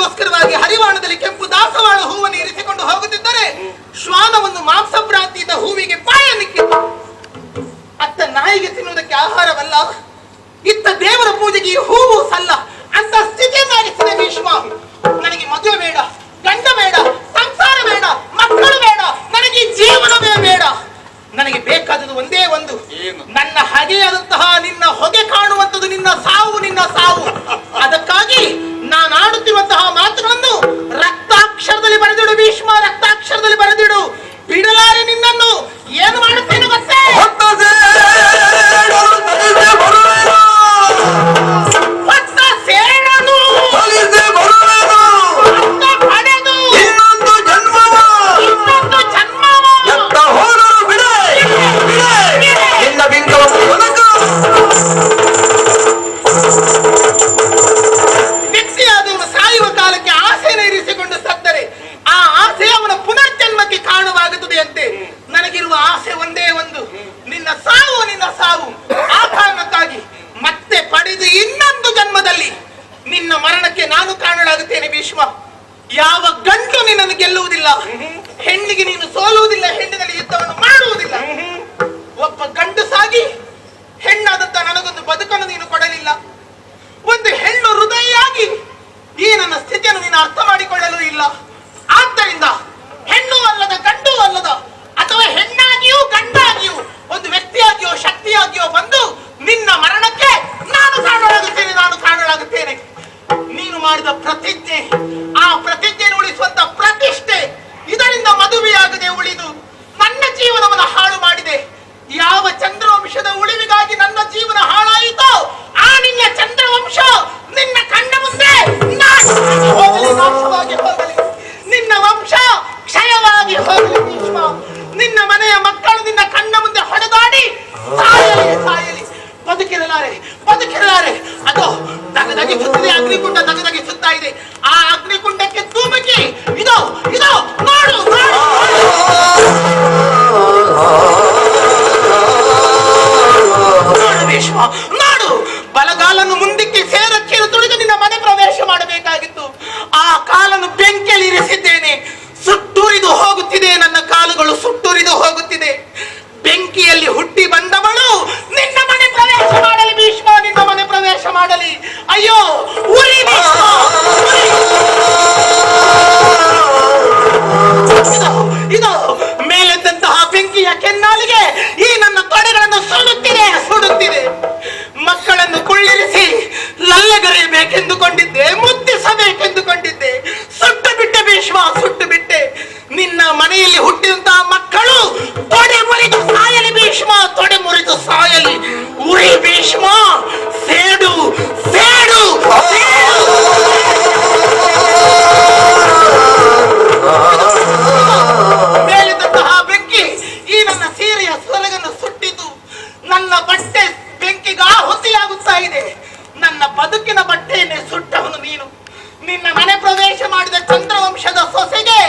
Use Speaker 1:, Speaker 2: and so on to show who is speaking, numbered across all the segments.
Speaker 1: ನನಗೋಸ್ಕರವಾಗಿ ಹರಿವಾಣದಲ್ಲಿ ಕೆಂಪು ದಾಸವಾಳ ಹೂವನ್ನು ಇರಿಸಿಕೊಂಡು ಹೋಗುತ್ತಿದ್ದರೆ ಶ್ವಾನವನ್ನು ಮಾಂಸಭ್ರಾಂತಿಯಿಂದ ಹೂವಿಗೆ ಪಾಯ ನಿಕ್ಕಿತು. ಅತ್ತ ನಾಯಿಗೆ ತಿನ್ನುವುದಕ್ಕೆ ಆಹಾರವಲ್ಲ, ಇತ್ತ ದೇವರ ಪೂಜೆಗೆ ಈ ಹೂವು ಸಲ್ಲ ಅಂತ ಸ್ಥಿತಿಯನ್ನಾಗಿಸಿದೆ ಭೀಷ್ಮ. ನನಗೆ ಮದುವೆ ಬೇಡ, ಗಂಡ ಬೇಡ, ಸಂಸಾರ ಬೇಡ, ಮಕ್ಕಳು ಬೇಡ, ನನಗೆ ಜೀವನವೇ ಬೇಡ. ನನಗೆ ಬೇಕಾದದ್ದು ಒಂದೇ ಒಂದು, ನನ್ನ ಹಗೆಯಾದಂತಹ ನಿನ್ನ ಹೊಗೆ ಕಾಣುವಂಥದ್ದು ನಿನ್ನ ಸಾವು, ನಿನ್ನ ಸಾವು. ಅದಕ್ಕಾಗಿ ನಾನು ಆಡುತ್ತಿರುವಂತಹ ಮಾತುಗಳನ್ನು ರಕ್ತಾಕ್ಷರದಲ್ಲಿ ಬರೆದಿಡು ಭೀಷ್ಮ, ರಕ್ತಾಕ್ಷರದಲ್ಲಿ ಬರೆದಿಡು. ಬಿಡಲಾರೆ ನಿನ್ನನ್ನು. ಏನು ಮಾಡುತ್ತೇನೆ ಗೊತ್ತೇ? ವ್ಯಕ್ತಿಯಾದವನು ಸಾಯುವ ಕಾಲಕ್ಕೆ ಆಸೆಯನ್ನು ಇರಿಸಿಕೊಂಡು ಸತ್ತರೆ ಆ ಆಸೆ ಅವನ ಪುನರ್ಜನ್ಮಕ್ಕೆ ಕಾರಣವಾಗುತ್ತದೆ ಅಂತೆ. ನನಗಿರುವ ಆಸೆ ಒಂದೇ ಒಂದು, ನಿನ್ನ ಸಾವು, ನಿನ್ನ ಸಾವು. ಆ ಕಾರಣಕ್ಕಾಗಿ ಮತ್ತೆ ಪಡೆದು ಇನ್ನೊಂದು ಜನ್ಮದಲ್ಲಿ ನಿನ್ನ ಮರಣಕ್ಕೆ ನಾನು ಕಾರಣನಾಗುತ್ತೇನೆ ಭೀಷ್ಮ. ಯಾವ ಗಂಡು ನಿನ್ನನ್ನು ಗೆಲ್ಲುವುದಿಲ್ಲ, ಹೆಣ್ಣಿಗೆ ನೀನು ಸೋಲುವುದಿಲ್ಲ, ಹೆಣ್ಣಿನಲ್ಲಿ ಯುದ್ಧವನ್ನು ಮಾಡುವುದಿಲ್ಲ. ಒಬ್ಬ ಗಂಡು ಸಾಗಿ ಹೆಣ್ಣಾದಂತ ನನಗೊಂದು ಬದುಕನ್ನು ನೀನು ಕೊಡಲಿಲ್ಲ. ಒಂದು ಹೆಣ್ಣು ಹೃದಯಿಯಾಗಿ ಈ ನನ್ನ ಸ್ಥಿತಿಯನ್ನು ನೀನು ಅರ್ಥ ಮಾಡಿಕೊಳ್ಳಲು ಇಲ್ಲ. ಆದ್ದರಿಂದ ಹೆಣ್ಣು ಅಲ್ಲದ, ಗಂಡು ಅಲ್ಲದ, ಅಥವಾ ಹೆಣ್ಣಾಗಿಯೂ ಗಂಡಾಗಿಯೂ ಒಂದು ವ್ಯಕ್ತಿಯಾಗಿಯೋ ಶಕ್ತಿಯಾಗಿಯೋ ಬಂದು ನಿನ್ನ ಮರಣಕ್ಕೆ ನಾನು ಕಾರಣವಾಗುತ್ತೇನೆ, ನಾನು ಕಾರಣವಾಗುತ್ತೇನೆ. ನೀನು ಮಾಡಿದ ಪ್ರತಿಜ್ಞೆ, ಆ ಪ್ರತಿಜ್ಞೆಯನ್ನು ಉಳಿಸುವಂತ ಪ್ರತಿಷ್ಠೆ, ಇದರಿಂದ ಮದುವೆಯಾಗದೆ ಉಳಿದು ನನ್ನ ಜೀವನವನ್ನು ಹಾಳು ಮಾಡಿದೆ. ಯಾವ ಚಂದ್ರವಂಶದ ಉಳಿವಿಗಾಗಿ ನನ್ನ ಜೀವನ ಹಾಳಾಯಿತೋ ಆ ನಿನ್ನ ಚಂದ್ರವಂಶ ನಿನ್ನ ಕಣ್ಣ ಮುಂದೆ ನಾಶವಾಗಿ ಹೋಗಲಿ, ನಿನ್ನ ವಂಶ ಕ್ಷಯವಾಗಿ ಹೋಗಲಿ ಭೀಷ್ಮ. ನಿನ್ನ ಮನೆಯ ಮಕ್ಕಳು ನಿನ್ನ ಕಣ್ಣ ಮುಂದೆ ಹೊಡೆದಾಡಿ ಸಾಯಲಿ, ಸಾಯಲಿ, ಬದುಕಿರಲಾರೆ, ಬದುಕಿರಲಾರೆ. ಅದು ತಗದಗಿಸುತ್ತದೆ, ಅಗ್ನಿಕುಂಡ ತಗದಗಿಸುತ್ತಾ ಇದೆ. ಆ ಅಗ್ನಿಕುಂಡಕ್ಕೆ ಧೂಮುಕಿ ಇದು ಇದು ನೋಡು, ನೋಡು ಭೀಷ್ಮ, ನೋಡು. ಬಲಗಾಲನ್ನು ಮುಂದಕ್ಕೆ ಸೇರಕ್ಕೇನು ತುಳಿದು ನಿನ್ನ ಮನೆ ಪ್ರವೇಶ ಮಾಡಬೇಕಾಗಿತ್ತು. ಆ ಕಾಲನ್ನು ಬೆಂಕಿಯಲ್ಲಿ ಇರಿಸಿದ್ದೇನೆ. ಸುಟ್ಟುರಿದು ಹೋಗುತ್ತಿದೆ, ನನ್ನ ಕಾಲುಗಳು ಸುಟ್ಟುರಿದು ಹೋಗುತ್ತಿದೆ. ಬೆಂಕಿಯಲ್ಲಿ ಹುಟ್ಟಿ ಬಂದವಳು ನಿನ್ನ ಮನೆ ಪ್ರವೇಶ ಮಾಡಲಿ ಭೀಷ್ಮ, ನಿನ್ನ ಮನೆ ಪ್ರವೇಶ ಮಾಡಲಿ. ಅಯ್ಯೋ ಉರಿ ಭೀಷ್ಮ, ಇದು ಮೇಲೆದ್ದಂತಹ ಬೆಂಕಿಯ ಕೆನ್ನಾಲಿಗೆ ಈ ನನ್ನ ತೊಡೆಗಳನ್ನು ಸುಡುತ್ತಿದೆ, ಸುಡುತ್ತಿದೆ. ಮಕ್ಕಳನ್ನು ಕುಳ್ಳಿರಿಸಿ ಲಲ್ಲೆಗರೆಯಬೇಕೆಂದುಕೊಂಡಿದ್ದೆ, ಮುದ್ದಿಸಬೇಕೆಂದುಕೊಂಡಿದ್ದೆ. ಸುಟ್ಟು ಬಿಟ್ಟೆ ಭೀಷ್ಮ, ಸುಟ್ಟು ಬಿಟ್ಟೆ. ನಿನ್ನ ಮನೆಯಲ್ಲಿ ಹುಟ್ಟಿದಂತಹ ಮಕ್ಕಳು ತೊಡೆ ಮುರಿದು ಸಾಯಲಿ ಭೀಷ್ಮ, ತೊಡೆ ಮುರಿದು ಸಾಯಲಿ. ಉರಿ ಭೀಷ್ಮ, ಸೇಡು, ಸೇಡು, ಮೇಲಿದ್ದಂತಹ ಬೆಂಕಿ ಈ ನನ್ನ ಸೀರೆಯ ಸೊರಗನ್ನು ಸುಟ್ಟಿತು. ನನ್ನ ಬಟ್ಟೆ ಬೆಂಕಿಗೆ ಆಹುತಿಯಾಗುತ್ತಾ ಇದೆ. ನನ್ನ ಬದುಕಿನ ಬಟ್ಟೆಯನ್ನೇ ಸುಟ್ಟವನು ನೀನು. ನಿನ್ನ ಮನೆ ಪ್ರವೇಶ ಮಾಡಿದ ಚಂದ್ರವಂಶದ ಸೊಸೆಗೆ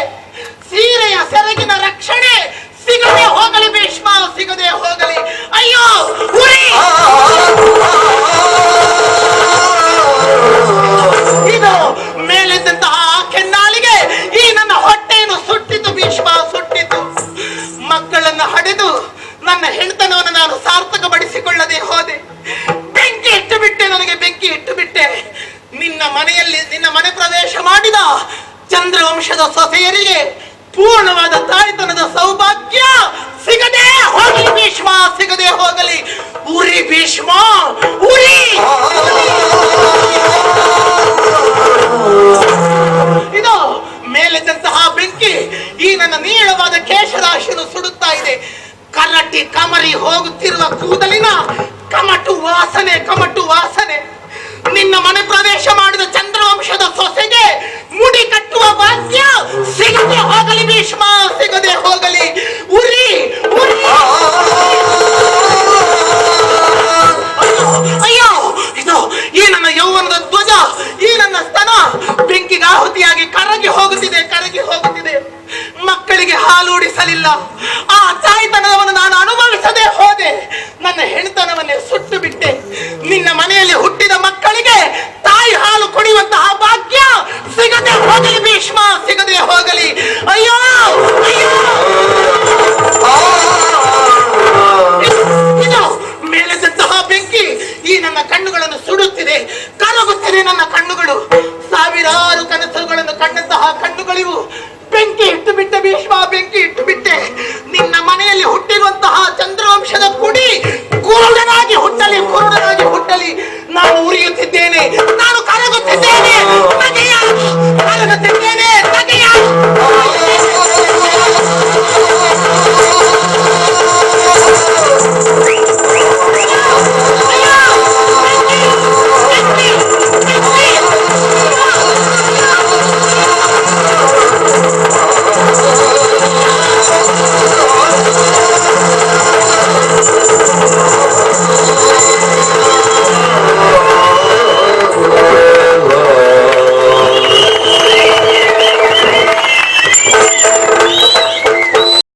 Speaker 1: ಸೀರೆಯ ಸೆರಗಿನ ರಕ್ಷಣೆ ಸಿಗದೆ ಹೋಗಲಿ ಭೀಷ್ಮ, ಸಿಗದೆ ಹೋಗಲಿ. ಅಯ್ಯೋ ಉರಿ! ಇದು ಮೇಲಿದ್ದಂತಹ ಕೆನ್ನಾಲಿಗೆ ಈ ನನ್ನ ಹೊಟ್ಟೆಯನ್ನು ಸುಟ್ಟಿತು ಭೀಷ್ಮ, ಸುಟ್ಟಿತು. ಮಕ್ಕಳನ್ನು ಹಡೆದು ನನ್ನ ಹೆಣ್ತನವನ್ನು ನಾನು ಸಾರ್ಥಕಪಡಿಸಿಕೊಳ್ಳದೆ ಹೋದೆ. ಬೆಂಕಿ ಇಟ್ಟು ಬಿಟ್ಟೆ, ನನಗೆ ಬೆಂಕಿ ಇಟ್ಟು ಬಿಟ್ಟೆ. ನಿನ್ನ ಮನೆಯಲ್ಲಿ ನಿನ್ನ ಮನೆ ಪ್ರವೇಶ ಮಾಡಿದ ಚಂದ್ರವಂಶದ ಸೊಸೆಯರಿಗೆ ಪೂರ್ಣವಾದ ತಾಯ್ತನದ ಸೌಭಾಗ್ಯ ಸಿಗದೆ ಹೋಗಲಿ ಭೀಷ್ಮ, ಸಿಗದೆ ಹೋಗಲಿ. ಉರಿ ಭೀಷ್ಮ, ಉರಿ! ಇದು ಮೇಲಿದ್ದಂತಹ ಬೆಂಕಿ ಈ ನನ್ನ ನೀಳವಾದ ಕೇಶರಾಶಿಯನ್ನು ಸುಡುತ್ತಾ ಇದೆ. ಕರಟಿ ಕಮರಿ ಹೋಗುತ್ತಿರುವ ಕೂದಲಿನ ಕಮಟು ವಾಸನೆ, ಕಮಟು ವಾಸನೆ. ನಿನ್ನ ಮನೆ ಪ್ರವೇಶ ಮಾಡಿದ ಚಂದ್ರವಂಶದ ಸೊಸೆಗೆ ಮುಡಿ ಕಟ್ಟುವ ಭಾಗ್ಯ ಸಿಗದೆ ಹೋಗಲಿ ಭೀಷ್ಮ, ಸಿಗದೆ ಹೋಗಲಿ. ಉರಿ, ಉರಿ! ಅಯ್ಯೋ, ಇದು ಈ ನನ್ನ ಯೌವನದ ಧ್ವಜ, ಈ ನನ್ನ ಸ್ತನ ಬೆಂಕಿಗೆ ಆಹುತಿಯಾಗಿ ಕರಗಿ ಹೋಗುತ್ತಿದೆ, ಕರಗಿ ಹೋಗುತ್ತಿದೆ. ಮಕ್ಕಳಿಗೆ ಹಾಲು ಉಡಿಸಲಿಲ್ಲ,